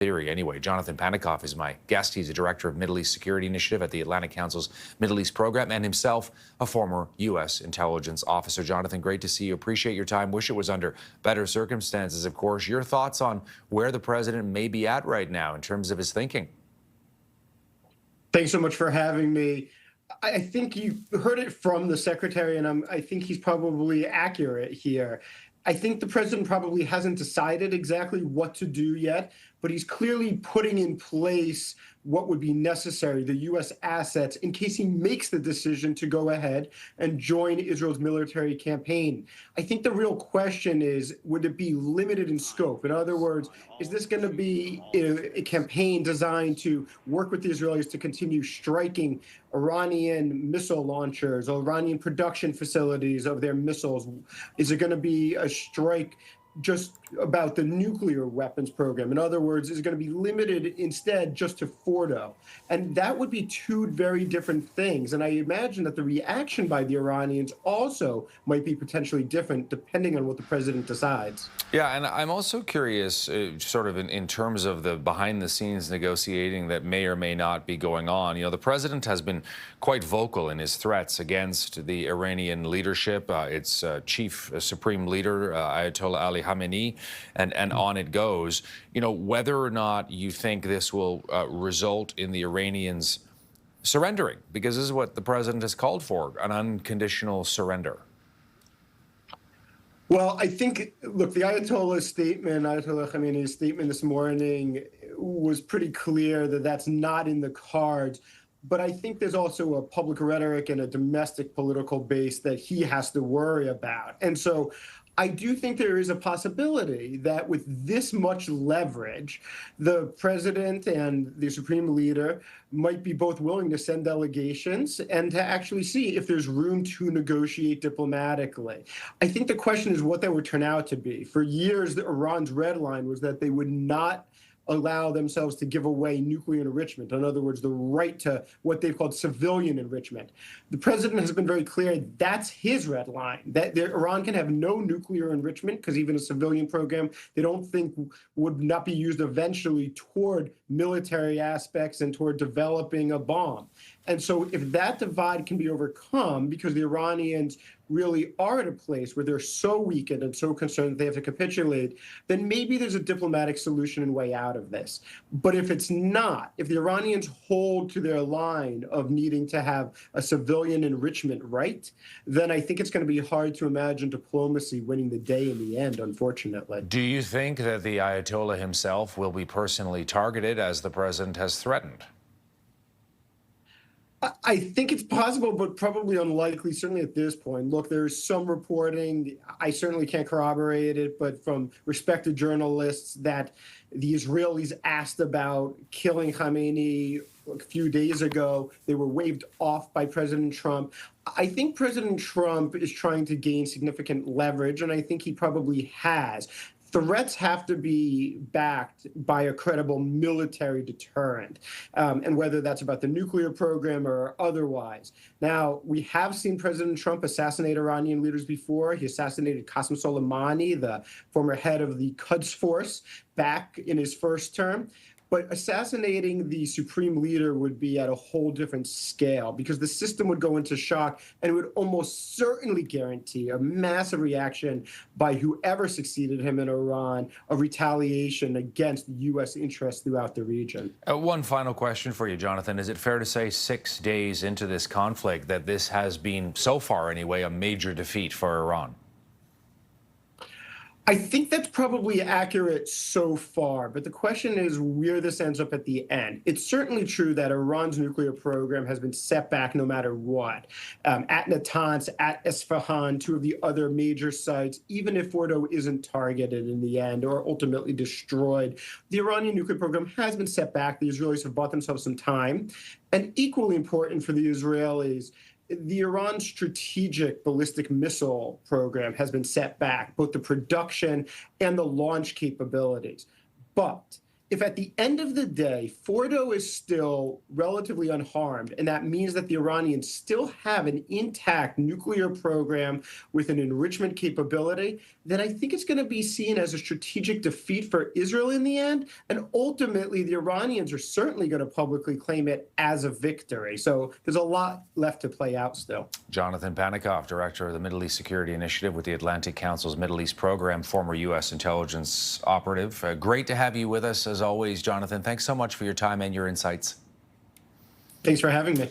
theory. Anyway, Jonathan Panikoff is my guest. He's the director of Middle East Security Initiative at the Atlantic Council's Middle East program and himself a former U.S. intelligence officer. Jonathan, great to see you. Appreciate your time. Wish it was under better circumstances, of course. Your thoughts on where the president may be at right now in terms of his thinking? Thanks so much for having me. I think you heard it from the secretary, and I think he's probably accurate here. I think the president probably hasn't decided exactly what to do yet, but he's clearly putting in place what would be necessary, the U.S. assets, in case he makes the decision to go ahead and join Israel's military campaign. I think the real question is, would it be limited in scope? In other words, is this going to be a campaign designed to work with the Israelis to continue striking Iranian missile launchers or Iranian production facilities of their missiles? Is it going to be a strike just about the nuclear weapons program? In other words, is going to be limited instead just to Fordo? And that would be two very different things. And I imagine that the reaction by the Iranians also might be potentially different depending on what the president decides. Yeah, and I'm also curious, sort of in terms of the behind-the-scenes negotiating that may or may not be going on. You know, the president has been quite vocal in his threats against the Iranian leadership, its chief supreme leader, Ayatollah Ali Khamenei, and on it goes. You know, whether or not you think this will result in the Iranians surrendering, because this is what the president has called for, an unconditional surrender. Well, I think, look, the Ayatollah Khamenei's statement this morning was pretty clear that that's not in the cards. But I think there's also a public rhetoric and a domestic political base that he has to worry about. And so I do think there is a possibility that with this much leverage, the president and the supreme leader might be both willing to send delegations and to actually see if there's room to negotiate diplomatically. I think the question is what that would turn out to be. For years, Iran's red line was that they would not allow themselves to give away nuclear enrichment. In other words, the right to what they've called civilian enrichment. The president has been very clear that's his red line, that Iran can have no nuclear enrichment because even a civilian program they don't think would not be used eventually toward military aspects and toward developing a bomb. And so if that divide can be overcome because the Iranians really are at a place where they're so weakened and so concerned that they have to capitulate, then maybe there's a diplomatic solution and way out of this. But if it's not, if the Iranians hold to their line of needing to have a civilian enrichment right, then I think it's going to be hard to imagine diplomacy winning the day in the end, unfortunately. Do you think that the Ayatollah himself will be personally targeted as the president has threatened? I think it's possible, but probably unlikely, certainly at this point. Look, there's some reporting, I certainly can't corroborate it, but from respected journalists that the Israelis asked about killing Khamenei a few days ago. They were waved off by President Trump. I think President Trump is trying to gain significant leverage, and I think he probably has. Threats have to be backed by a credible military deterrent, and whether that's about the nuclear program or otherwise. Now, we have seen President Trump assassinate Iranian leaders before. He assassinated Qasem Soleimani, the former head of the Quds Force, back in his first term. But assassinating the supreme leader would be at a whole different scale because the system would go into shock and it would almost certainly guarantee a massive reaction by whoever succeeded him in Iran of retaliation against U.S. interests throughout the region. One final question for you, Jonathan. Is it fair to say 6 days into this conflict that this has been, so far anyway, a major defeat for Iran? I think that's probably accurate so far, but the question is where this ends up at the end. It's certainly true that Iran's nuclear program has been set back no matter what. At Natanz, at Isfahan, two of the other major sites, even if Fordo isn't targeted in the end or ultimately destroyed, the Iranian nuclear program has been set back. The Israelis have bought themselves some time. And equally important for the Israelis, the Iran strategic ballistic missile program has been set back, both the production and the launch capabilities. But if at the end of the day, Fordo is still relatively unharmed, and that means that the Iranians still have an intact nuclear program with an enrichment capability, then I think it's going to be seen as a strategic defeat for Israel in the end. And ultimately, the Iranians are certainly going to publicly claim it as a victory. So there's a lot left to play out still. Jonathan Panikoff, Director of the Middle East Security Initiative with the Atlantic Council's Middle East Program, former U.S. intelligence operative. Great to have you with us, as always, Jonathan. Thanks so much for your time and your insights. Thanks for having me.